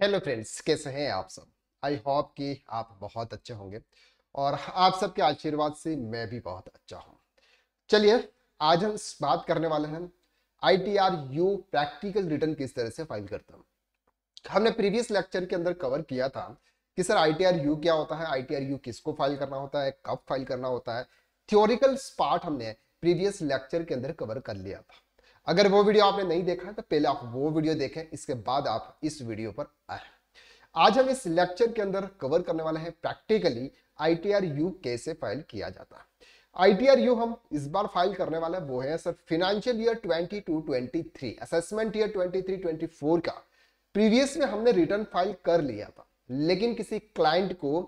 Hello friends, कैसे हैं आप सब। आई होप कि आप बहुत अच्छे होंगे और आप सबके आशीर्वाद से मैं भी बहुत अच्छा हूं। चलिए, आज हम बात करने वाले हैं ITRU प्रैक्टिकल रिटर्न किस तरह से फाइल करते हैं। हमने प्रीवियस लेक्चर के अंदर कवर किया था कि सर ITRU क्या होता है, ITRU किसको फाइल करना होता है, कब फाइल करना होता है। थ्योरिकल पार्ट हमने प्रीवियस लेक्चर के अंदर कवर कर लिया था। अगर वो वीडियो आपने नहीं देखा है तो पहले आप वो वीडियो देखें, इसके बाद आप इस वीडियो पर आए। आज हम इस लेक्चर के अंदर कवर करने वाले हैं प्रैक्टिकली ITRU कैसे फाइल किया जाता है। ITRU हम इस बार फाइल करने वाले हैं वो है sir financial year 22-23 assessment year 23-24 का। प्रीवियस में हमने रिटर्न फाइल कर लिया था, लेकिन किसी क्लाइंट को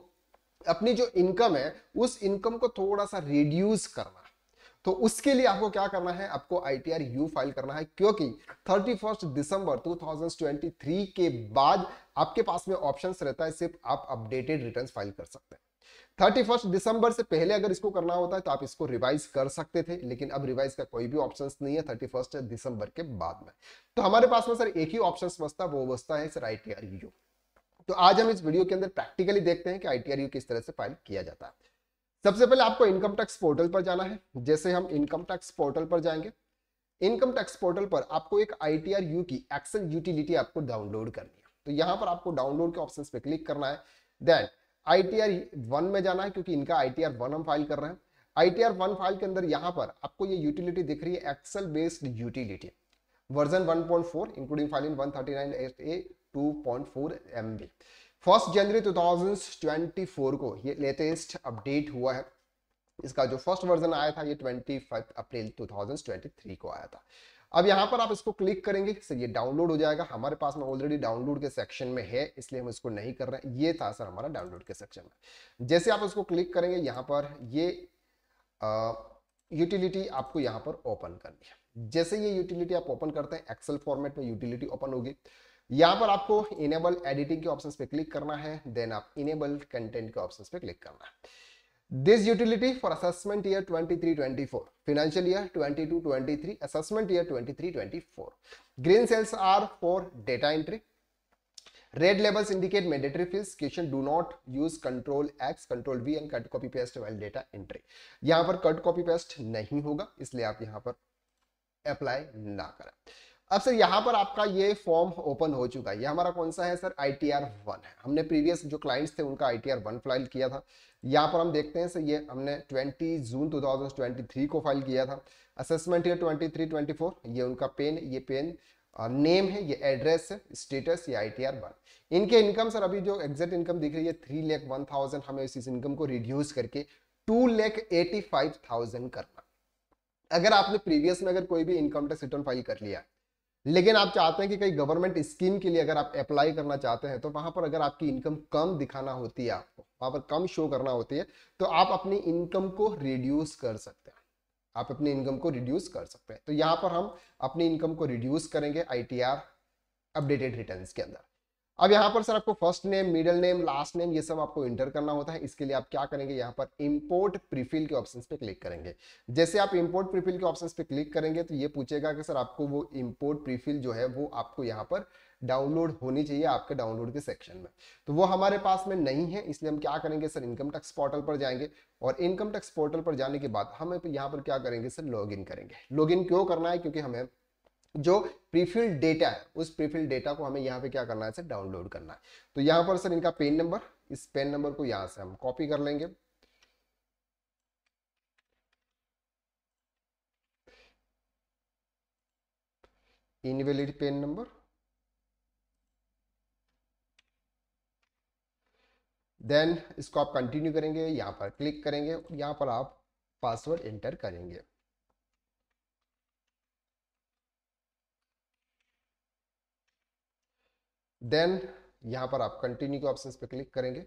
अपनी जो इनकम है उस इनकम को थोड़ा सा रिड्यूस करना, तो उसके लिए आपको क्या करना है, आपको ITRU फाइल करना है, क्योंकि 31 दिसंबर 2023 के बाद आपके पास में ऑप्शंस रहता है, सिर्फ आप अपडेटेड रिटर्न्स फाइल कर सकते हैं। 31 दिसंबर से पहले अगर इसको करना होता है तो आप इसको रिवाइज कर सकते थे, लेकिन अब रिवाइज का कोई भी ऑप्शन नहीं है 31 दिसंबर के बाद में। तो हमारे पास में सर एक ही ऑप्शन बचता, वो बचता है सर ITRU। तो आज हम इस वीडियो के अंदर प्रैक्टिकली देखते हैं कि ITRU किस तरह से फाइल किया जाता है। सबसे पहले आपको इनकम टैक्स पोर्टल पर जाना है। जैसे हम इनकम टैक्स पोर्टल पर जाएंगे, इनकम टैक्स पोर्टल पर आपको एक ITRU की एक्सेल यूटिलिटी आपको डाउनलोड करनी है। तो यहां पर आपको डाउनलोड के ऑप्शन पे क्लिक करना है। देन ITR1 में जाना है, क्योंकि इनका ITR1 हम फाइल कर रहे हैं। ITR1 फाइल के अंदर यहां पर आपको ये यूटिलिटी दिख रही है, Excel based utility version 1.4 including file in 139 2.4 MB। 1 जनवरी 2024 को ये लेटेस्ट अपडेट हुआ है। इसका जो फर्स्ट वर्जन आया था ये 25 अप्रैल 2023 को आया था। अब यहाँ पर आप इसको क्लिक करेंगे सर ये डाउनलोड हो जाएगा। हमारे पास में ऑलरेडी डाउनलोड के सेक्शन में है, इसलिए हम इसको नहीं कर रहे हैं। ये था सर हमारा डाउनलोड के सेक्शन में। जैसे आप इसको क्लिक करेंगे, यहाँ पर ये यूटिलिटी आपको यहाँ पर ओपन करनी है। जैसे ये यूटिलिटी आप ओपन करते हैं, एक्सेल फॉर्मेट में यूटिलिटी ओपन होगी। यहाँ पर आपको इनेबल एडिटिंग के ऑप्शंस पे क्लिक करना है, देन आप इनेबल कंटेंट के ऑप्शंस पे क्लिक करना है। This utility for assessment year 23-24, financial year 22-23, assessment year 23-24. Green cells are for data entry. Red labels indicate mandatory fields. Question do not use Control X, Control V and cut copy paste while data entry. यहाँ पर cut copy paste नहीं होगा, इसलिए आप यहाँ पर apply ना करें। अब सर यहाँ पर आपका ये फॉर्म ओपन हो चुका है। ये हमारा कौन सा है सर, ITR1 है। हमने प्रीवियस जो क्लाइंट्स थे उनका ITR1 फाइल किया था। यहाँ पर हम देखते हैं सर ये हमने 20 जून 2023 को फाइल किया था। असेसमेंट ईयर 23-24, ये उनका पेन, ये पेन नेम है, ये एड्रेस है, स्टेटस ये ITR1। इनके इनकम सर अभी जो एग्जैक्ट इनकम दिख रही है 3,01,000, हमें इस इनकम को रिड्यूस करके 2,85,000 करना। अगर आपने प्रीवियस में अगर कोई भी इनकम टैक्स रिटर्न फाइल कर लिया, लेकिन आप चाहते हैं कि कई गवर्नमेंट स्कीम के लिए अगर आप अप्लाई करना चाहते हैं, तो वहां पर अगर आपकी इनकम कम दिखाना होती है, आपको वहां पर कम शो करना होती है, तो आप अपनी इनकम को रिड्यूस कर सकते हैं। आप अपनी इनकम को रिड्यूस कर सकते हैं। तो यहां पर हम अपनी इनकम को रिड्यूस करेंगे ITR अपडेटेड रिटर्न्स के अंदर। अब यहाँ पर सर आपको first name, middle name, last name ये सब आपको इंटर करना होता है। इसके लिए आप क्या करेंगे, यहाँ पर इंपोर्ट प्रीफिल के ऑप्शंस पे क्लिक करेंगे। जैसे आप इंपोर्ट प्रीफिल के ऑप्शंस पे क्लिक करेंगे तो ये पूछेगा कि सर आपको वो इंपोर्ट प्रीफिल जो है वो आपको यहाँ पर डाउनलोड होनी चाहिए आपके डाउनलोड के सेक्शन में। तो वो हमारे पास में नहीं है, इसलिए हम क्या करेंगे सर, इनकम टैक्स पोर्टल पर जाएंगे और इनकम टैक्स पोर्टल पर जाने के बाद हम यहाँ पर क्या करेंगे सर, लॉग इन करेंगे। लॉग इन क्यों करना है, क्योंकि हमें जो प्रीफिल्ड डेटा है उस प्रीफिल्ड डेटा को हमें यहाँ पे क्या करना है सर, डाउनलोड करना है। तो यहाँ पर सर इनका पेन नंबर, इस पेन नंबर को यहाँ से हम कॉपी कर लेंगे। इनवैलिड पेन नंबर, देन इसको आप कंटिन्यू करेंगे, यहाँ पर क्लिक करेंगे, यहाँ पर आप पासवर्ड एंटर करेंगे। देन यहाँ पर आप कंटिन्यू के ऑप्शंस पे क्लिक करेंगे।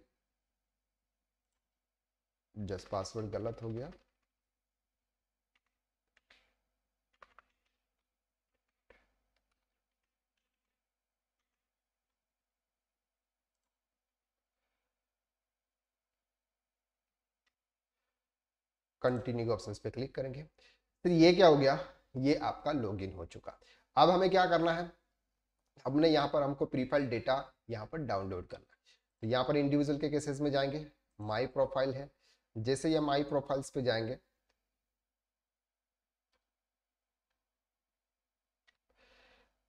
जस्ट पासवर्ड गलत हो गया। कंटिन्यू के ऑप्शंस पे क्लिक करेंगे। फिर ये क्या हो गया, ये आपका लॉगिन हो चुका। अब हमें क्या करना है, हमने यहाँ पर हमको प्रीफाइल डेटा यहाँ पर डाउनलोड करना है। तो यहाँ पर इंडिविजुअल के केसेस में जाएंगे, माई प्रोफाइल है, जैसे ये माई प्रोफाइल्स पे जाएंगे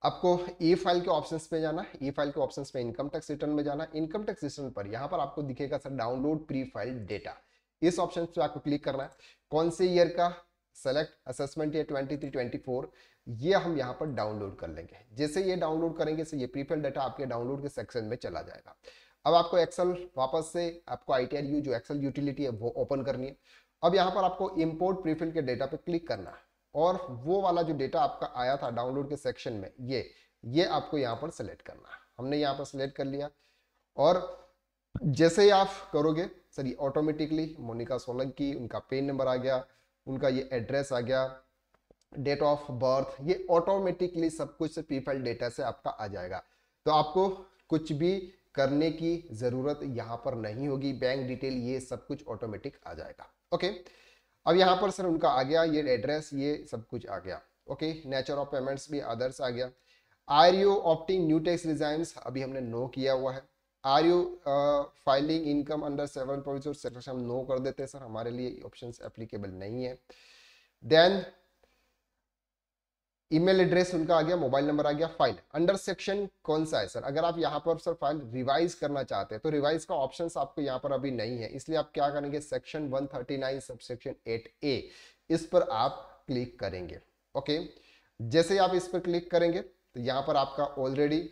आपको ई फाइल के ऑप्शंस पे जाना है, ई फाइल के ऑप्शंस पे इनकम टैक्स रिटर्न में जाना है। इनकम टैक्स रिटर्न पर यहाँ पर आपको दिखेगा sir download pre file data, इस ऑप्शन पे आपको क्लिक करना है। कौन से ईयर का, सेलेक्ट असेसमेंट ईयर 23 24, ये हम यहाँ पर डाउनलोड कर लेंगे। जैसे ये डाउनलोड करेंगे तो ये प्री फाइल डेटा आपके डाउनलोड के सेक्शन में चला जाएगा। अब आपको एक्सेल वापस से आपको ITRU जो एक्सेल यूटिलिटी है वो ओपन करनी है। अब यहाँ पर आपको इंपोर्ट प्रीफिल के डेटा पे क्लिक करना है और वो वाला जो डेटा आपका आया था डाउनलोड के सेक्शन में ये आपको यहाँ पर सेलेक्ट करना है। हमने यहाँ पर सेलेक्ट कर लिया और जैसे ही आप करोगे सर ये ऑटोमेटिकली मोनिका सोलंकी, उनका पेन नंबर आ गया, उनका ये एड्रेस आ गया, डेट ऑफ बर्थ, ये ऑटोमेटिकली सब कुछ प्रीफाइल डेटा से आपका आ जाएगा। तो आपको कुछ भी करने की जरूरत यहाँ पर नहीं होगी, बैंक डिटेल ये सब कुछ ऑटोमेटिक आ जाएगा। ओके, अब यहाँ पर सर उनका आ गया ये एड्रेस, ये सब कुछ आ गया। ओके, नेचर ऑफ पेमेंट्स भी अदर्स आ गया। Are you opting new tax regimes, अभी हमने नो किया हुआ है। Are you filing income under 7.0 section, हम नो कर देते हैं सर, हमारे लिए ऑप्शंस एप्लीकेबल नहीं है। देन ईमेल एड्रेस उनका आ गया, मोबाइल नंबर आ गया। फाइल अंडर सेक्शन कौन सा है सर, अगर आप यहाँ पर सर फाइल रिवाइज करना चाहते हैं तो रिवाइज का ऑप्शंस आपको यहाँ पर अभी नहीं है, इसलिए आप क्या करेंगे सेक्शन 139 सबसेक्शन 8A, इस पर आप क्लिक करेंगे। ओके, जैसे ही आप इस पर क्लिक करेंगे तो यहाँ पर आपका ऑलरेडी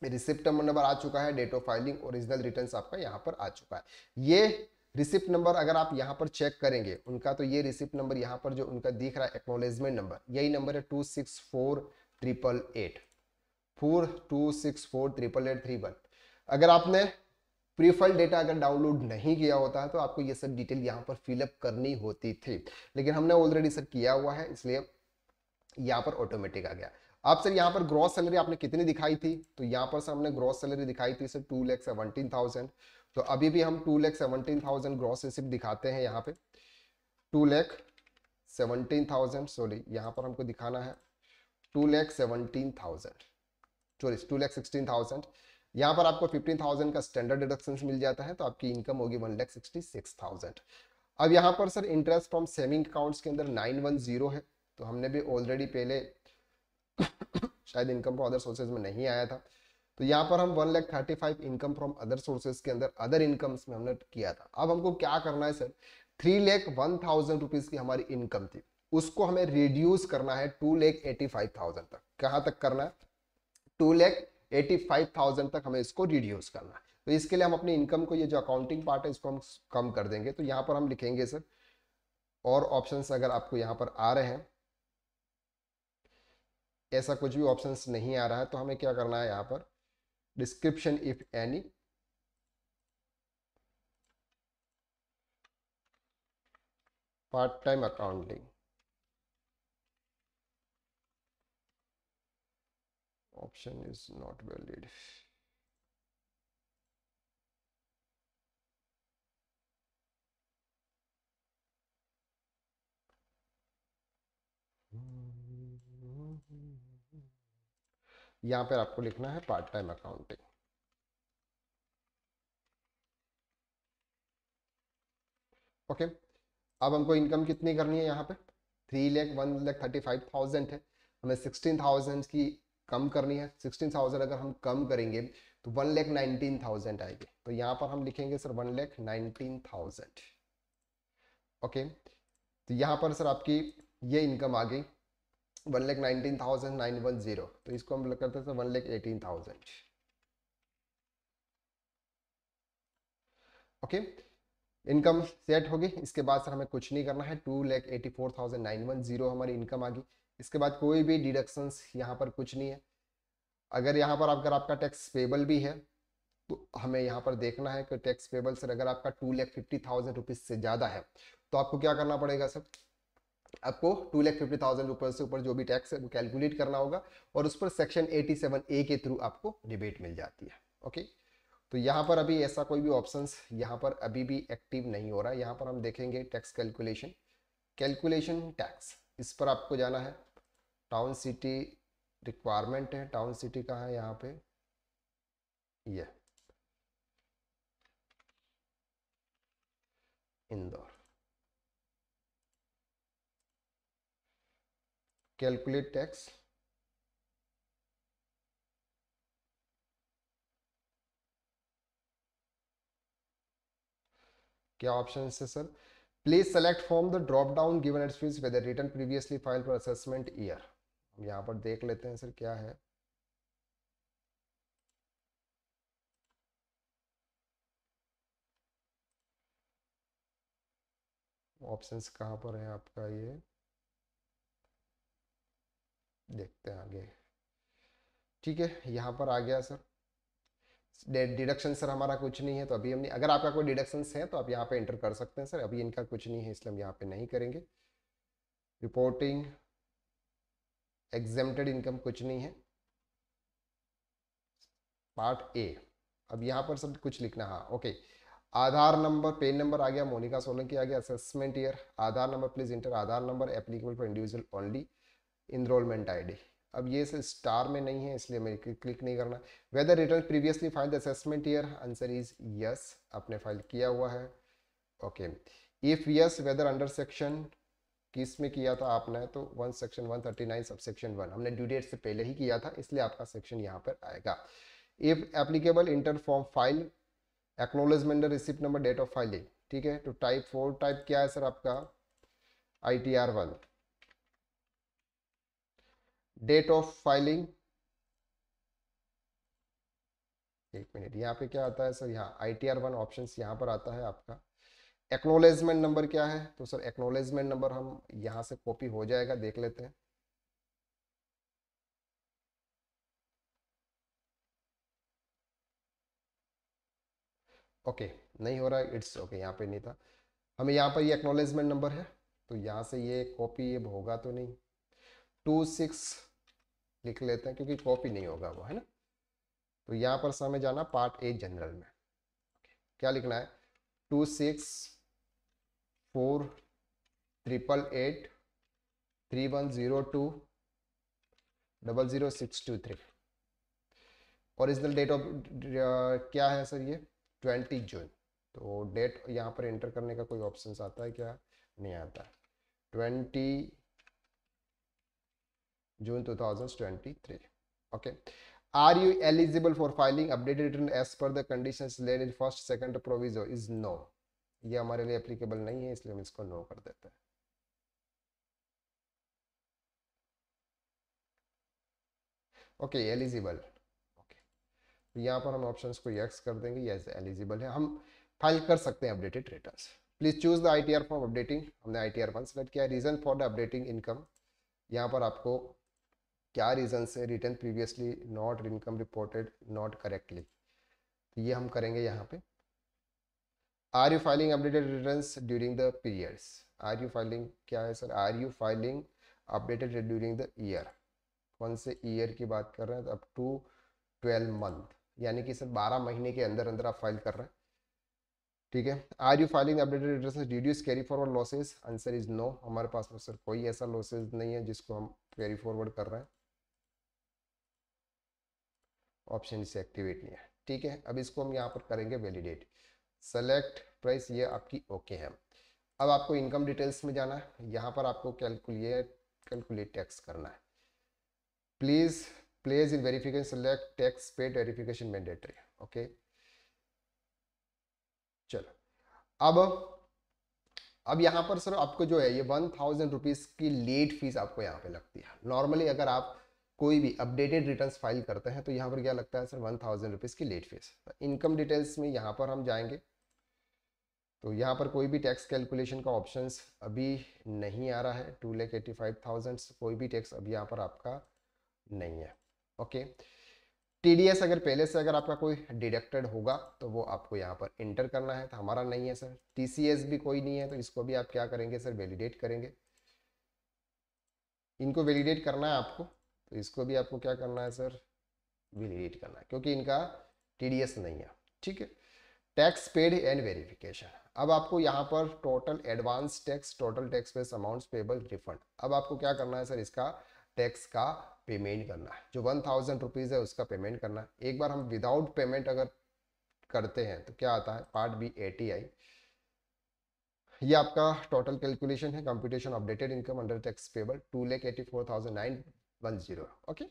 रिसिप्ट नंबर आ चुका है, date of filing, original returns आपका यहाँ पर आ चुका है। ये रिसिप्ट नंबर अगर आप यहाँ पर चेक करेंगे उनका, तो ये रिसिप्ट नंबर यहाँ पर जो उनका दिख रहा है एक्नॉलेजमेंट नंबर, यही नंबर है 2648888 426488831। अगर आपने प्रीफाइल डेटा अगर डाउनलोड नहीं किया होता है तो आपको ये सब डिटेल यहाँ पर फिलअप करनी होती थी, लेकिन हमने ऑलरेडी सर किया हुआ है, इसलिए यहाँ पर ऑटोमेटिक आ गया। आप सर यहाँ पर ग्रॉस सैलरी आपने कितनी दिखाई थी, तो यहाँ पर सर हमने ग्रॉस सैलरी दिखाई थी सर 2,17,000, तो अभी भी हम 2,17,000 ग्रॉस रिसिप्ट दिखाते हैं यहाँ पे 2,17,000, सॉरी यहाँ पर हमको दिखाना है 2,17,000, सॉरी 2,16,000। यहाँ पर आपको 15,000 का स्टैंडर्ड डिडक्शन मिल जाता है, तो आपकी इनकम होगी 1,66,000। अब यहाँ पर sir interest from saving accounts के अंदर 910 है, तो हमने भी ऑलरेडी पहले शायद इनकम फ्रॉम अदर सोर्सेज में नहीं आया था, तो यहाँ पर हम 1,35,000 इनकम फ्रॉम अदर सोर्सेज के अंदर अदर इनकम्स में हमने किया था। अब हमको क्या करना है सर, 3,01,000 रुपीज की हमारी इनकम थी, उसको हमें रिड्यूस करना है 2,85,000 तक। कहाँ तक करना है, 2,85,000 तक हमें इसको रिड्यूस करना है। तो इसके लिए हम अपनी इनकम को, ये जो अकाउंटिंग पार्ट है इसको हम कम कर देंगे। तो यहाँ पर हम लिखेंगे सर, और ऑप्शंस अगर आपको यहाँ पर आ रहे हैं, ऐसा कुछ भी ऑप्शंस नहीं आ रहा है तो हमें क्या करना है, यहाँ पर description if any, part time accounting, option is not valid. यहाँ पर आपको लिखना है पार्ट टाइम अकाउंटिंग। ओके, अब हमको इनकम कितनी करनी है, यहाँ पे 1,35,000 है, हमें 16,000 की कम करनी है। 16,000 अगर हम कम करेंगे तो 1,19,000 आएगी, तो यहाँ पर हम लिखेंगे सर 1,19,000। ओके, तो यहाँ पर सर आपकी ये इनकम आ गई 1,19,910, तो इसको हम करते हैं सर 1,18,000। ओके, इनकम सेट होगी, इसके बाद सर हमें कुछ नहीं करना है, 2,84,910 हमारी इनकम आ गई। इसके बाद कोई भी डिडक्शंस यहाँ पर कुछ नहीं है। अगर यहाँ पर अगर आपका टैक्स पेबल भी है तो हमें यहाँ पर देखना है कि टैक्स पेबल सर अगर आपका 2,50,000 रुपीज से ज़्यादा है तो आपको क्या करना पड़ेगा सर, आपको 2,50,000 रुपये से ऊपर जो भी टैक्स है वो कैलकुलेट करना होगा और उस पर सेक्शन 87A के थ्रू आपको रिबेट मिल जाती है। ओके, तो यहाँ पर अभी ऐसा कोई भी ऑप्शंस यहाँ पर अभी भी एक्टिव नहीं हो रहा है। यहाँ पर हम देखेंगे टैक्स कैलकुलेशन, कैलकुलेशन टैक्स, इस पर आपको जाना है। टाउन सिटी रिक्वायरमेंट है। टाउन सिटी कहाँ है यहाँ पे, ये इंदौर। कैलकुलेट टैक्स, क्या ऑप्शन है sir? Please select from the drop down given at fees weather return previously file for assessment year. हम यहाँ पर देख लेते हैं सर क्या है। ऑप्शंस कहाँ पर है आपका, ये देखते हैं आगे। ठीक है, यहाँ पर आ गया सर। डिडक्शन सर हमारा कुछ नहीं है, तो अभी हमने, अगर आपका कोई डिडक्शंस है तो आप यहाँ पे एंटर कर सकते हैं सर। अभी इनका कुछ नहीं है इसलिए हम यहाँ पे नहीं करेंगे। रिपोर्टिंग एग्जेम्प्टेड इनकम कुछ नहीं है। पार्ट ए, अब यहाँ पर सब कुछ लिखना, हाँ ओके। आधार नंबर, पेन नंबर आ गया, मोनिका सोलंकी आ गया। Assessment year, Aadhaar number please inter Aadhaar number applicable for individual only. Enrolment ID, अब ये स्टार में नहीं है इसलिए मैं क्लिक नहीं करना। Weather return previously file assessment year, answer is yes, आपने फाइल किया हुआ है। Okay, if yes weather under section, किस में किया था आपने, तो वन सेक्शन 139 सब सेक्शन 1, हमने ड्यू डेट से पहले ही किया था इसलिए आपका सेक्शन यहाँ पर आएगा। If applicable inter form file acknowledgement receipt number date of filing. ठीक है, तो टाइप 4 टाइप क्या है सर आपका, ITR1, डेट ऑफ फाइलिंग, एक मिनट, यहाँ पे क्या आता है सर, यहाँ ITR1 ऑप्शन यहाँ पर आता है आपका। एक्नोलेजमेंट नंबर क्या है, तो सर एक्नोलेजमेंट नंबर हम यहाँ से कॉपी हो जाएगा, देख लेते हैं। ओके, नहीं हो रहा है, इट्स ओके, यहाँ पे नहीं था। हमें यहाँ पर ये एक्नोलेजमेंट नंबर है, तो यहाँ से ये कॉपी ये होगा तो नहीं, 26 लिख लेते हैं क्योंकि कॉपी नहीं होगा वो, है ना। तो यहाँ पर हमें जाना पार्ट ए जनरल में, क्या लिखना है, 26483102000623। ओरिजिनल डेट ऑफ क्या है सर, ये 20 जून। तो डेट यहाँ पर एंटर करने का कोई ऑप्शन आता है क्या, नहीं आता। 20 जून 2023। Okay, are you eligible for filing updated return as per the conditions lead in first second proviso, is no, ये हमारे लिए एप्लीकेबल नहीं है इसलिए हम इसको नो कर देते हैं। ओके, एलिजिबल, ओके, तो यहाँ पर हम ऑप्शंस को यस कर देंगे, यस एलिजिबल है, हम फाइल कर सकते हैं updated returns. Please choose the ITR for updating, हमने ITR1 सेलेक्ट किया। Reason for the updating income, यहाँ पर आपको क्या रीजन से, return previously not income reported not correctly, तो ये हम करेंगे यहाँ पे। Are you filing updated returns during the periods, are you filing क्या है sir, are you filing updated during the year, कौन से ईयर की बात कर रहे हैं, तो अप टू 12 मंथ, यानी कि सर 12 महीने के अंदर अंदर आप फाइल कर रहे हैं। ठीक है, are you filing updated returns deduce carry forward losses, answer is no, हमारे पास में सर कोई ऐसा लॉसेज नहीं है जिसको हम कैरी फॉरवर्ड कर रहे हैं, ऑप्शन इसे एक्टिवेट नहीं है। ठीक है, अब इसको हम यहाँ पर करेंगे वैलिडेट। सेलेक्ट प्राइस, ये आपकी ओके है। अब आपको इनकम डिटेल्स में जाना है, यहाँ पर आपको कैलकुलेट टैक्स करना है। Please place in verification, select tax paid verification mandatory. Okay, चलो अब यहाँ पर सर आपको जो है ये 1000 रुपीज़ की लेट फीस आपको यहाँ पे लगती है। नॉर्मली अगर आप कोई भी अपडेटेड रिटर्न्स फाइल करते हैं तो यहाँ पर क्या लगता है सर, 1000 रुपीज़ की लेट फीस। इनकम डिटेल्स में यहाँ पर हम जाएंगे तो यहाँ पर कोई भी टैक्स कैलकुलेशन का ऑप्शंस अभी नहीं आ रहा है। 2,85,000 कोई भी टैक्स अभी यहाँ पर आपका नहीं है। ओके, TDS अगर पहले से अगर आपका कोई डिडक्टेड होगा तो वो आपको यहाँ पर इंटर करना है, तो हमारा नहीं है सर। TCS भी कोई नहीं है तो इसको भी आप क्या करेंगे सर, वैलिडेट करेंगे। इनको वैलिडेट करना है आपको, तो इसको भी आपको क्या करना है सर, वैलिडेट करना है, क्योंकि इनका TDS नहीं है। ठीक है, टैक्स पेड एंड वेरिफिकेशन, अब आपको यहाँ पर total advance tax, total tax base amounts payable refund, अब आपको क्या करना है सर, इसका टैक्स का पेमेंट करना है, जो 1000 रुपीज़ है उसका पेमेंट करना है। एक बार हम विदाउट पेमेंट अगर करते हैं तो क्या आता है, पार्ट बी ATI, ये आपका टोटल कैलकुलेशन है, computation updated income under tax payable 2,84,910। Okay,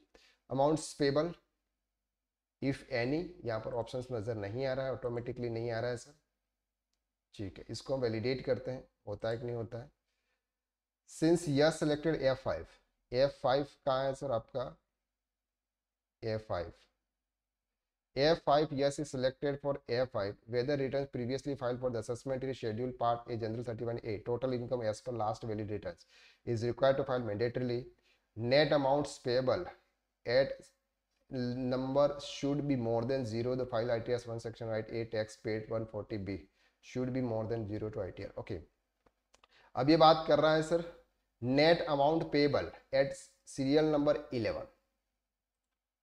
amounts payable if any, यहाँ पर ऑप्शंस नजर नहीं आ रहा है, ऑटोमेटिकली नहीं आ रहा है सर। ठीक है, इसको हम वैलिडेट करते हैं, होता है कि नहीं होता है। सिंस यस सेलेक्टेड F5 कहाँ है सर आपका, F5 yes is selected for F5 whether returns previously filed for the assessment is schedule part A general 31A total income as per last valid returns is required to file mandatorily. Net amounts payable at number should be more than 0. The file ITS 1 section right A tax paid 140B should be more than 0 to ITR. Okay, अब ये बात कर रहा है sir net amount payable eight serial number 11।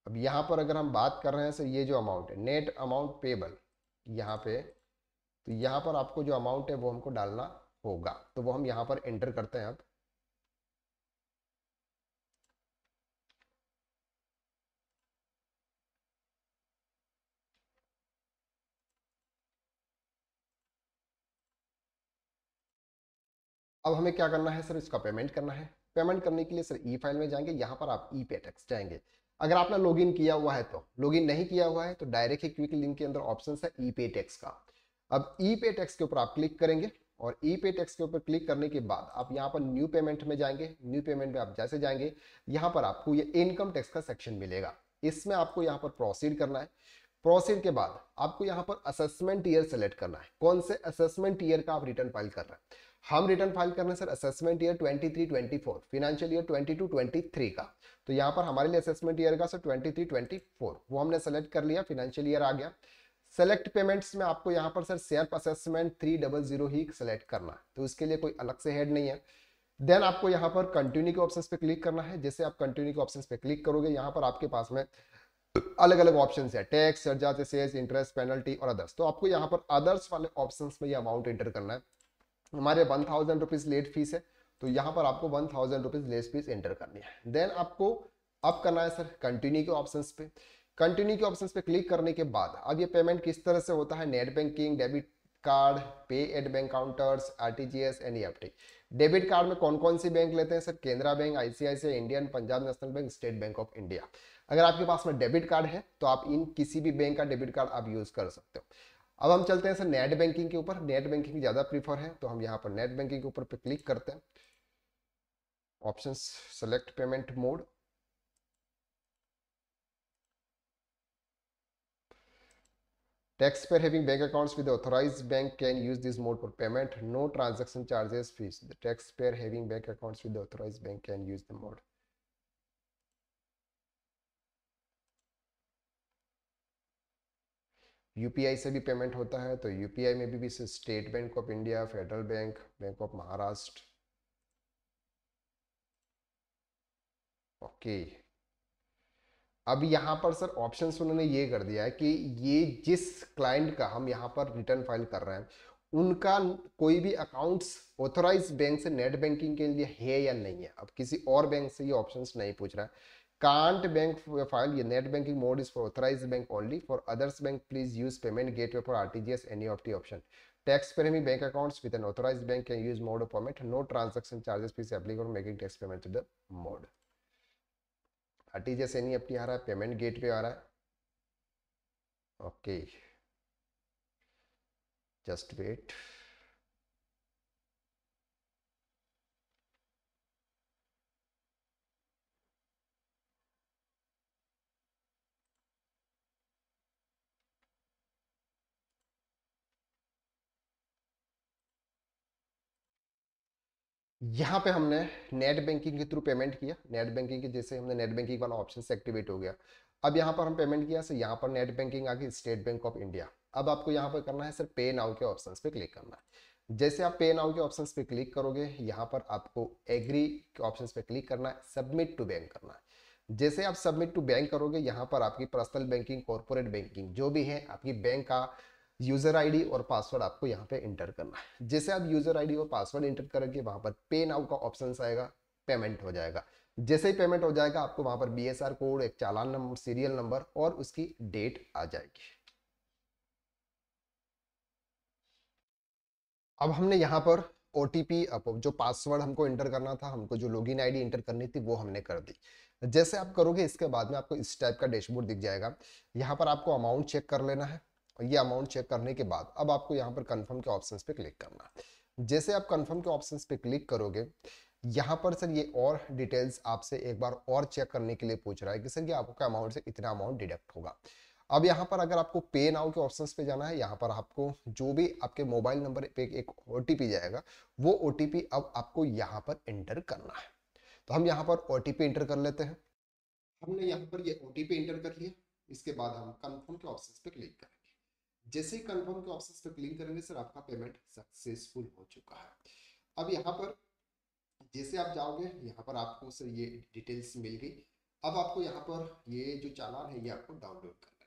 अब यहाँ पर अगर हम बात कर रहे हैं सर, ये जो अमाउंट है नेट अमाउंट पेबल यहाँ पे, तो यहाँ पर आपको जो अमाउंट है वो हमको डालना होगा, तो वो हम यहाँ पर एंटर करते हैं। अब हमें क्या करना है सर, इसका पेमेंट करना है। पेमेंट करने के लिए सर ई फाइल में जाएंगे, यहाँ पर आप ई पे टैक्स जाएंगे। अगर आपने लॉगिन किया हुआ है तो, लॉगिन नहीं किया हुआ है तो डायरेक्ट ही क्विक लिंक के अंदर ऑप्शन है ई पे टैक्स का। अब ई पे टैक्स के ऊपर आप क्लिक करेंगे और ई पे टैक्स के ऊपर क्लिक करने के बाद आप यहाँ पर न्यू पेमेंट में जाएंगे। न्यू पेमेंट में आप जैसे जाएंगे यहाँ पर आपको ये इनकम टैक्स का सेक्शन मिलेगा, इसमें आपको यहाँ पर प्रोसीड करना है। प्रोसीड के बाद आपको यहाँ पर असेसमेंट ईयर सेलेक्ट करना है, कौन से असेसमेंट ईयर का आप रिटर्न फाइल कर रहे हैं। हम रिटर्न फाइल कर रहे हैं sir assessment year 23-24 financial year 22-23 का, तो यहाँ पर हमारे लिए असेसमेंट ईयर का सर 23-24 वो हमने सेलेक्ट कर लिया, फाइनेंशियल ईयर आ गया। सेलेक्ट पेमेंट्स में आपको यहाँ पर सर सेल्फ असेसमेंट 300 ही सेलेक्ट करना है, तो इसके लिए कोई अलग से हेड नहीं है। देन आपको यहाँ पर कंटिन्यू के ऑप्शन पे क्लिक करना है। जैसे आप कंटिन्यू के ऑप्शन पे क्लिक करोगे यहाँ पर आपके पास में अलग अलग ऑप्शन है, tax, charges, cess, interest, penalty और अदर्स। तो आपको यहाँ पर अदर्स वाले ऑप्शन में ये अमाउंट एंटर करना है। हमारे 1000 रुपीज लेट फीस है, तो यहाँ पर आपको 1000 रुपीज लेट फीस एंटर करनी है। देन आपको अब करना है सर कंटिन्यू के ऑप्शंस पे। कंटिन्यू के ऑप्शंस पे क्लिक करने के बाद अब ये पेमेंट किस तरह से होता है, नेट बैंकिंग, डेबिट कार्ड, पे at bank counters, RTGS, NEFT. Debit card में कौन कौन सी बैंक लेते हैं sir, Canara bank, ICICI, Indian, Punjab national bank, state bank of India. अगर आपके पास में डेबिट कार्ड है तो आप इन किसी भी बैंक का डेबिट कार्ड आप यूज कर सकते हो। अब हम चलते हैं सर नेट बैंकिंग के ऊपर। नेट बैंकिंग ज्यादा प्रीफर है तो हम यहाँ पर नेट बैंकिंग के ऊपर पे क्लिक करते हैं। Options select payment mode, taxpayer having bank accounts with the authorized bank can use this mode for payment. No transaction charges fees. The taxpayer having bank accounts with the authorized bank can use the mode. UPI से भी payment होता है तो UPI में भी state bank of India, federal bank, bank of Maharashtra. Okay, अब यहाँ पर सर ऑप्शंस उन्होंने ये कर दिया है कि ये जिस क्लाइंट का हम यहाँ पर रिटर्न फाइल कर रहे हैं उनका कोई भी अकाउंट्स ऑथोराइज बैंक से नेट बैंकिंग के लिए है या नहीं है। अब किसी और बैंक से ये ऑप्शंस नहीं पूछ रहा है। कांट बैंक फाइल, ये net banking mode is for authorised bank only, for others bank please use payment gateway for RTGS NEFT option. Tax payer having bank accounts with an authorised bank can use mode of payment. No transaction charges fees applicable making tax payment to the mode. RTGS NEFT आ रहा है, payment gateway आ रहा है। Okay, just wait. यहाँ पे हमने net banking के थ्रू पेमेंट किया, नेट बैंकिंग के जैसे हमने नेट बैंकिंग वाला ऑप्शन से एक्टिवेट हो गया। अब यहाँ पर हम पेमेंट किया, सो यहाँ पर नेट बैंकिंग आ गई, स्टेट बैंक ऑफ इंडिया। अब आपको यहाँ पर करना है सर पे नाउ के ऑप्शंस पे क्लिक करना है। जैसे आप पे नाउ के ऑप्शंस पे क्लिक करोगे यहाँ पर आपको एग्री के ऑप्शंस पे क्लिक करना है, सबमिट टू बैंक करना है। जैसे आप सबमिट टू बैंक करोगे यहाँ पर आपकी पर्सनल बैंकिंग, कॉर्पोरेट बैंकिंग जो भी है आपकी बैंक का यूजर आईडी और पासवर्ड आपको यहाँ पे इंटर करना है। जैसे आप यूजर आईडी और पासवर्ड इंटर करेंगे वहां पर पे नाउ का ऑप्शन आएगा, पेमेंट हो जाएगा। जैसे ही पेमेंट हो जाएगा आपको वहां पर BSR कोड, एक चालान नंबर, सीरियल नंबर और उसकी डेट आ जाएगी। अब हमने यहाँ पर OTP, जो पासवर्ड हमको इंटर करना था, हमको जो लॉगिन आईडी इंटर करनी थी वो हमने कर दी। जैसे आप करोगे इसके बाद में आपको इस टाइप का डैशबोर्ड दिख जाएगा। यहाँ पर आपको अमाउंट चेक कर लेना है और ये अमाउंट चेक करने के बाद अब आपको यहाँ पर कंफर्म के ऑप्शंस पे क्लिक करना है। जैसे आप कंफर्म के ऑप्शंस पे क्लिक करोगे, यहाँ पर सर ये और डिटेल्स आपसे एक बार और चेक करने के लिए पूछ रहा है कि सर ये आपका अमाउंट से इतना अमाउंट डिडक्ट होगा। अब यहाँ पर अगर आपको पे नाउ के ऑप्शंस पे जाना है, यहाँ पर आपको जो भी आपके मोबाइल नंबर पे एक OTP जाएगा, वो OTP अब आपको यहाँ पर एंटर करना है। तो हम यहाँ पर OTP एंटर कर लेते हैं। हमने यहाँ पर ये OTP एंटर कर लिया। इसके बाद हम कंफर्म के ऑप्शंस पे क्लिक करेंगे। जैसे ही कंफर्म के ऑप्शंस पे क्लिक करेंगे सर आपका पेमेंट सक्सेसफुल हो चुका है। अब यहाँ पर जैसे आप जाओगे, यहाँ पर आपको सर ये डिटेल्स मिल गई। अब आपको यहाँ पर ये जो चालान है ये आपको डाउनलोड करना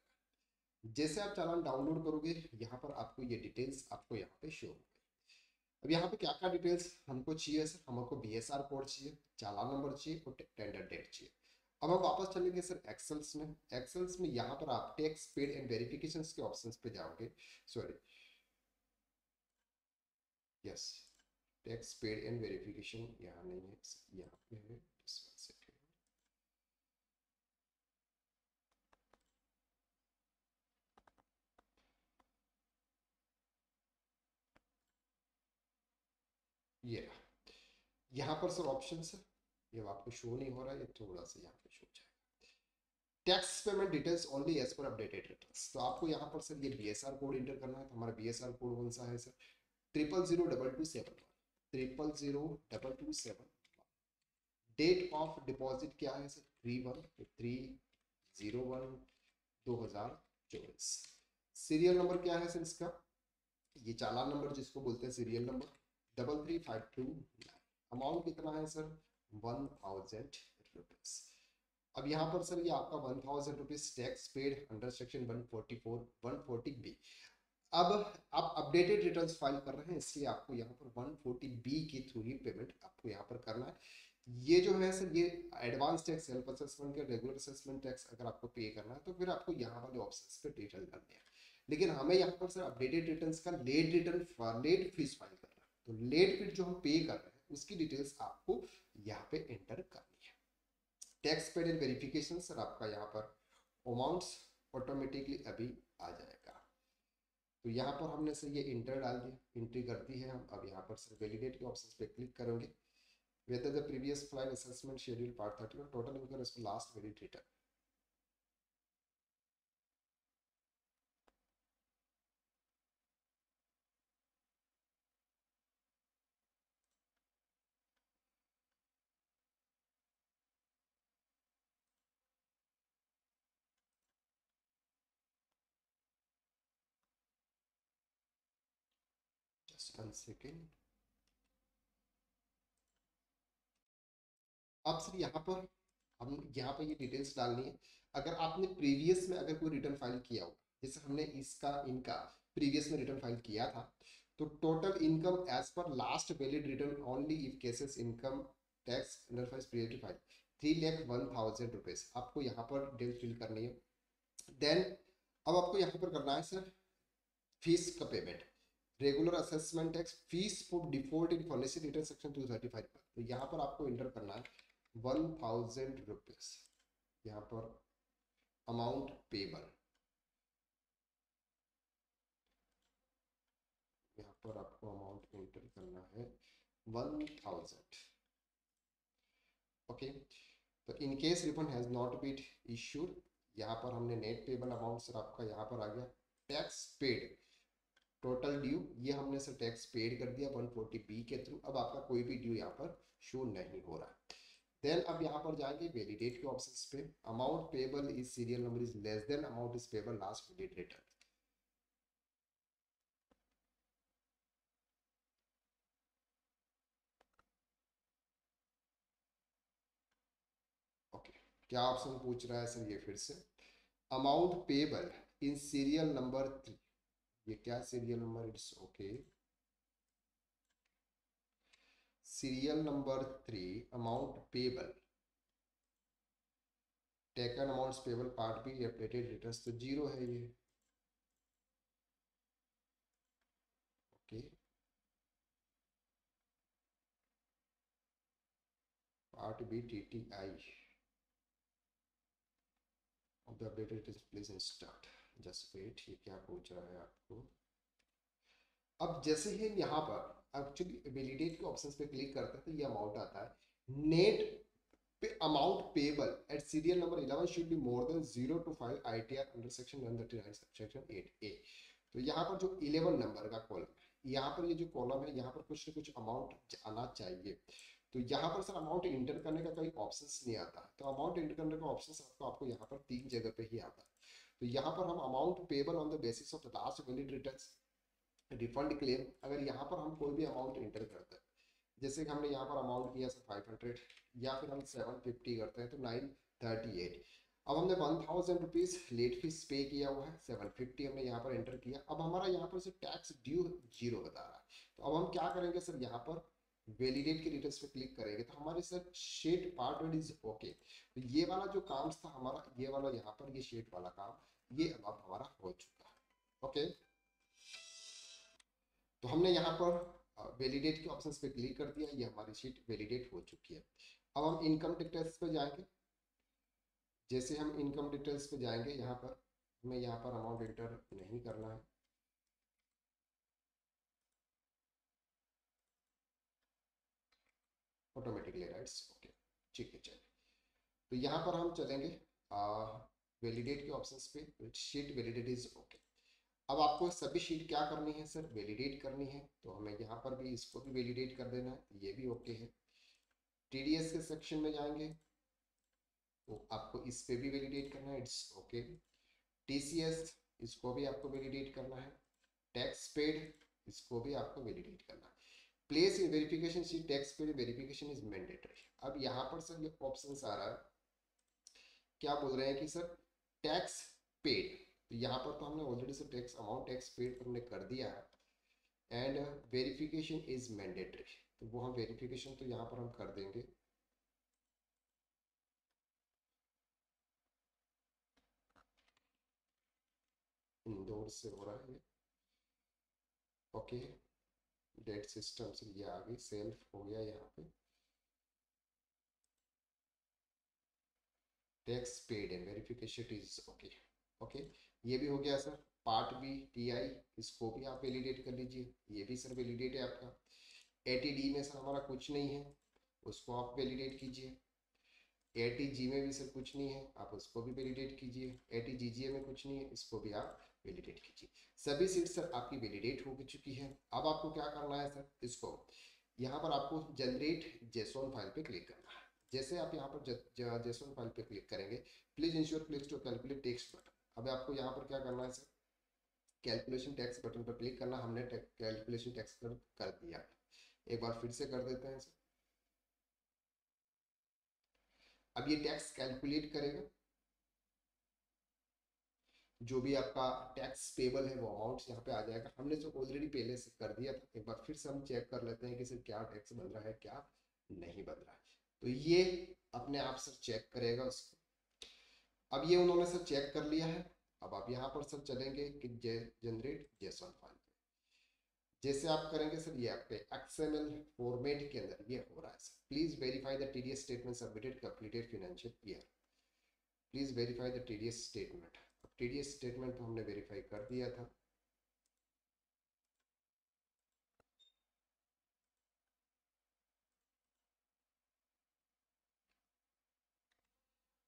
है। जैसे आप चालान डाउनलोड करोगे, यहाँ पर आपको ये डिटेल्स आपको यहाँ पे शो होगी। अब यहाँ पे क्या क्या डिटेल्स हमको चाहिए सर, हमको BSR कोड चाहिए, चालान नंबर चाहिए और टेंडर डेट चाहिए। अब हम वापस चलेंगे सर एक्सेल्स में। एक्सेल्स में यहाँ पर आप टैक्स पेड एंड वेरिफिकेशन के ऑप्शंस पे जाओगे। Sorry, yes, tax paid and verification यहाँ नहीं है, यहाँ पे है। ये यहाँ पर सर ऑप्शन है, ये आपको शो नहीं हो रहा है, ये थोड़ा सा यहाँ पे शो जाएगा। Tax payment details only as per updated returns. तो आपको यहाँ पर सर ये BSR कोड इंटर करना है। तो हमारा BSR कोड कौन सा है सर, 000227, 000227। डेट ऑफ डिपॉजिट क्या है सर, 3/1/2024। सीरियल नंबर क्या है सर इसका, ये चालान नंबर जिसको बोलते हैं सीरियल नंबर 33529। अमाउंट कितना है सर, 1000 रुपीज। अब यहाँ पर सर ये आपका 1000 rupees tax paid under section 140B। अब आप अपडेटेड रिटर्न्स फाइल कर रहे हैं, इसलिए आपको यहाँ पर 140B के थ्रू ही पेमेंट आपको यहाँ पर करना है। ये जो है सर ये एडवांस टैक्स, सेल्फ असेसमेंट के रेगुलर असेसमेंट टैक्स अगर आपको पे करना है तो फिर आपको यहाँ वाले ऑप्शंस पे डिटेल डालनी है। लेकिन हमें यहाँ पर सर अपडेटेड रिटर्न्स का late return, late fees file करना है। तो लेट फीस जो हम पे कर रहे हैं उसकी डिटेल्स आपको यहाँ पे एंटर करनी है। Tax paid and verification sir आपका यहाँ पर अमाउंट्स ऑटोमेटिकली अभी आ जाएगा। तो यहाँ पर हमने सर ये इंटर डाल दिया, एंट्री कर दी है हम। अब यहाँ पर सर वैलिडेट के ऑप्शन पे क्लिक करेंगे। whether the previous flight assessment schedule part 30 or total income is last valid return। just 1 second। अब सर यहाँ पर हम यहाँ पर ये डिटेल्स डालनी है। अगर आपने प्रीवियस में अगर कोई रिटर्न फाइल किया हो, जैसे हमने इसका इनका प्रीवियस में रिटर्न फाइल किया था, तो total income as per last valid return only if cases income tax under priority file 3,01,000 rupees आपको यहाँ पर डिटेल फिल करनी है। देन अब आपको यहाँ पर करना है सर फीस का payment, regular assessment tax fees for default in furnishing return section 235 पर। तो यहाँ पर आपको इंटर करना है 1,000 रुपीज, यहाँ पर अमाउंट पेबल, यहाँ पर आपको अमाउंट इंटर करना है 1,000। ओके, तो in case refund has not been issued, यहाँ पर हमने नेट पेबल अमाउंट सर आपका यहाँ पर आ गया। टैक्स पेड टोटल ड्यू, ये हमने सर टैक्स पेड कर दिया 140B के थ्रू। अब आपका कोई भी ड्यू यहाँ पर शो नहीं हो रहा है। देन अब यहाँ पर जाएंगे वैलिडेट के ऑप्शंस पे। Amount payable is serial number is less than amount is payable last valid return. Okay, क्या ऑप्शन पूछ रहा है सर ये फिर से, amount payable in serial number 3। ये क्या serial number, it's okay, serial number 3 amount payable taken amounts payable part B updated returns, तो जीरो है ये। Okay, part B T T I of the updated returns please इंस्टार्ट, just wait. ये क्या पूछ रहा है आपको? अब जैसे ही यहाँ पर एक्चुअली वैलिडेट के ऑप्शंस पे क्लिक करते हैं तो ये अमाउंट आता है। नेट पे amount payable eight serial number 11 should be more than 0 to file ITR under section 139 subsection 8A। तो यहाँ पर जो 11 नंबर का कॉलम है, यहाँ पर ये जो कॉलम है, यहाँ पर कुछ न कुछ अमाउंट आना चाहिए। तो यहाँ पर सर अमाउंट इंटर करने का कोई ऑप्शंस नहीं आता, तो अमाउंट इंटर करने का ऑप्शंस आपको यहाँ पर 3 जगह पे ही आता है। तो यहाँ पर हम amount payable on the basis of the last valid returns, refund claim, अगर यहाँ पर हम कोई भी अमाउंट इंटर करते हैं, जैसे कि हमने यहाँ पर अमाउंट किया सर 500, या फिर हम 750 करते हैं तो 938। अब हमने 1000 रुपीज़ लेट फीस पे किया हुआ है, 750 हमने यहाँ पर एंटर किया। अब हमारा यहाँ पर से टैक्स ड्यू जीरो बता रहा है। तो अब हम क्या करेंगे सर, यहाँ पर वैलिडेट के डिटेल्स पे क्लिक करेंगे तो हमारे sir sheet part one is okay. तो ये वाला जो काम था हमारा, ये वाला यहाँ पर ये शीट वाला काम ये अब हमारा हो चुका है। ओके, तो हमने यहाँ पर वैलिडेट के ऑप्शंस पे क्लिक कर दिया, ये हमारी शीट वैलिडेट हो चुकी है। अब हम इनकम डिटेल्स पे जाएंगे। जैसे हम इनकम डिटेल्स पे जाएंगे, यहाँ पर हमें यहाँ पर अमाउंट एंटर नहीं करना है। ऑटोमेटिकली राइट्स ओके, ठीक है चलिए। तो यहाँ पर हम चलेंगे वैलिडेट के ऑप्शंस पे, शीट वैलिडेट इज ओके। अब आपको सभी शीट क्या करनी है सर, वैलिडेट करनी है। तो हमें यहाँ पर भी इसको भी वैलिडेट कर देना है, ये भी ओके है। टीडीएस के सेक्शन में जाएंगे तो आपको इस पे भी वैलिडेट करना है, इट्स ओके। टीसीएस इसको भी आपको वैलिडेट करना है। टैक्स पेड इसको भी आपको वैलिडेट करना है। Place in verification sheet tax paid verification is mandatory. अब यहाँ पर सर ये ऑप्शन आ रहा है, क्या बोल रहे हैं कि सर टैक्स पेड, तो यहाँ पर तो हमने already sir tax amount tax paid हमने कर दिया है। एंड वेरिफिकेशन इज मैंडेटरी, तो वो हम वेरिफिकेशन तो यहाँ पर हम कर देंगे। इंदौर से हो रहा है ओके। डेट सिस्टम से ये आ गई, सेल्फ हो गया यहाँ पे। Tax paid and verification is okay. Okay, ये भी हो गया sir. Part B T I इसको भी आप वैलिडेट कर लीजिए, ये भी सर वैलिडेट है आपका। एटीडी में सर हमारा कुछ नहीं है, उसको आप वैलिडेट कीजिए। एटीजी में भी सर कुछ नहीं है, आप उसको भी वैलिडेट कीजिए। एटीजीजीए में कुछ नहीं है, इसको भी आप वैलिडेट कीजिए। सभी सीट सर आपकी वैलिडेट हो चुकी है। अब आपको क्या करना है सर, इसको यहाँ पर आपको जनरेट जेसोन फाइल पे क्लिक करना है। जैसे आप यहाँ पर जेसोन फाइल पे क्लिक करेंगे, please ensure click to calculate text button. अब आपको यहाँ पर क्या करना है सर, कैलकुलेशन टैक्स बटन पर क्लिक करना। हमने कैलकुलेशन टैक्स कर दिया, एक बार फिर से कर देते हैं सर। अब ये टैक्स कैलकुलेट करेगा, जो भी आपका टैक्स पेबल है वो अमाउंट यहाँ पे आ जाएगा। हमने जो ऑलरेडी पहले से कर दिया था, एक बार फिर से हम चेक कर लेते हैं कि सर क्या टैक्स बन रहा है क्या नहीं बन रहा है। तो ये अपने आप सर चेक करेगा उसको। अब ये उन्होंने सर चेक कर लिया है। अब आप यहाँ पर सर चलेंगे कि जनरेट जेसॉन फाइल। जैसे आप करेंगे सर, ये आपके एक्सएमएल फॉर्मेट के अंदर ये हो रहा है sir. Please verify the TDS statement submitted completed financial year. Please verify the TDS statement. अब टीडीएस स्टेटमेंट तो हमने वेरीफाई कर दिया था।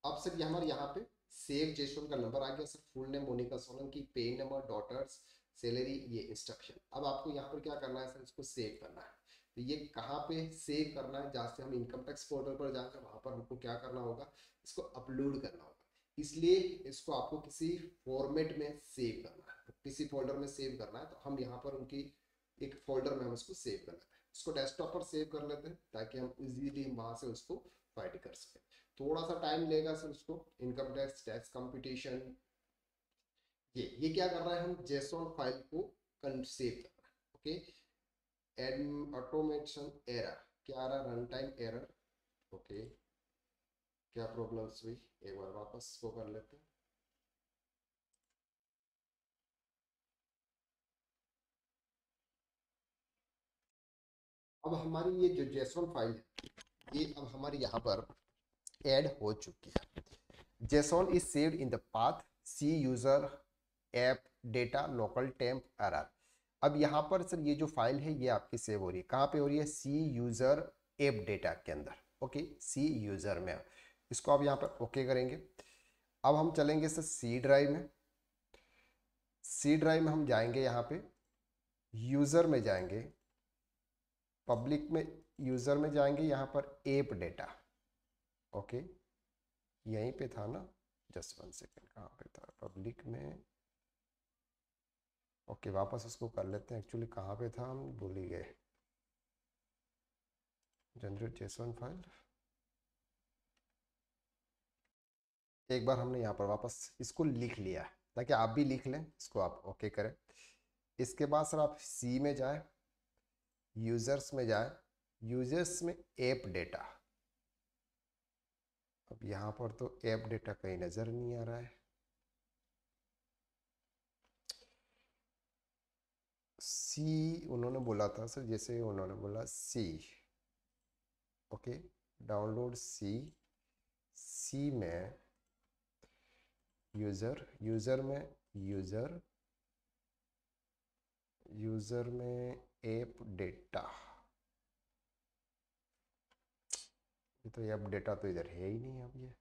अब सर ये हमारे यहाँ पे सेव जेसोन का नंबर आ गया sir. Full name Monika Solanki, pay number, daughters, salary, ये इंस्ट्रक्शन। अब आपको यहाँ पर क्या करना है सर, इसको सेव करना है। तो ये कहाँ पे सेव करना है, जहाँ से हम इनकम टैक्स पोर्टल पर जाकर वहां पर हमको क्या करना होगा, इसको अपलोड करना होगा। इसलिए इसको आपको किसी फॉर्मेट में सेव करना है, तो किसी फोल्डर में सेव करना है। तो हम यहाँ पर उनकी एक फोल्डर में हम इसको सेव कर लेते हैं। इसको डेस्कटॉप पर सेव कर लेते हैं ताकि हम इजीली वहां से उसको फाइंड कर सकें। थोड़ा सा टाइम लेगा सर उसको। इनकम टैक्स, टैक्स कंपटीशन, ये क्या कर रहा है, हम जेसॉन फाइल को सेव कर रहा है। ओके, एड ऑटोमेशन एरर क्या आ रहा है, रन टाइम एरर। ओके, क्या प्रॉब्लम्स हुई, एक बार वापस वो कर लेते हैं। अब हमारी ये जो जेसॉन फाइल है, ये अब हमारी यहाँ पर ऐड हो चुकी है। JSON is saved in the path C user app data local temp error. अब यहाँ पर सर ये जो फाइल है ये आपकी सेव हो रही है, कहाँ पे हो रही है, सी यूजर ऐप डेटा के अंदर। ओके, सी यूजर में इसको आप यहाँ पर ओके करेंगे। अब हम चलेंगे सर सी ड्राइव में। सी ड्राइव में हम जाएंगे, यहाँ पे यूजर में जाएंगे, पब्लिक में यूजर में जाएंगे, यहाँ पर ऐप डेटा। ओके, यहीं पे था ना, जस्ट वन सेकेंड, कहाँ पे था, पब्लिक में। ओके, वापस उसको कर लेते हैं, एक्चुअली कहाँ पे था हम भूल ही गए। जनरेट जेसॉन फाइल, एक बार हमने यहाँ पर वापस इसको लिख लिया है, ताकि आप भी लिख लें, इसको आप ओके करें। इसके बाद सर आप सी में जाए, यूजर्स में जाए, यूजर्स में ऐप डेटा। अब यहाँ पर तो ऐप डेटा कहीं नज़र नहीं आ रहा है। सी उन्होंने बोला था सर, जैसे उन्होंने बोला सी। ओके, डाउनलोड सी। सी में यूज़र, यूज़र में यूज़र, यूज़र में ऐप डेटा। ये तो ऐप डेटा तो इधर है ही नहीं अब ये।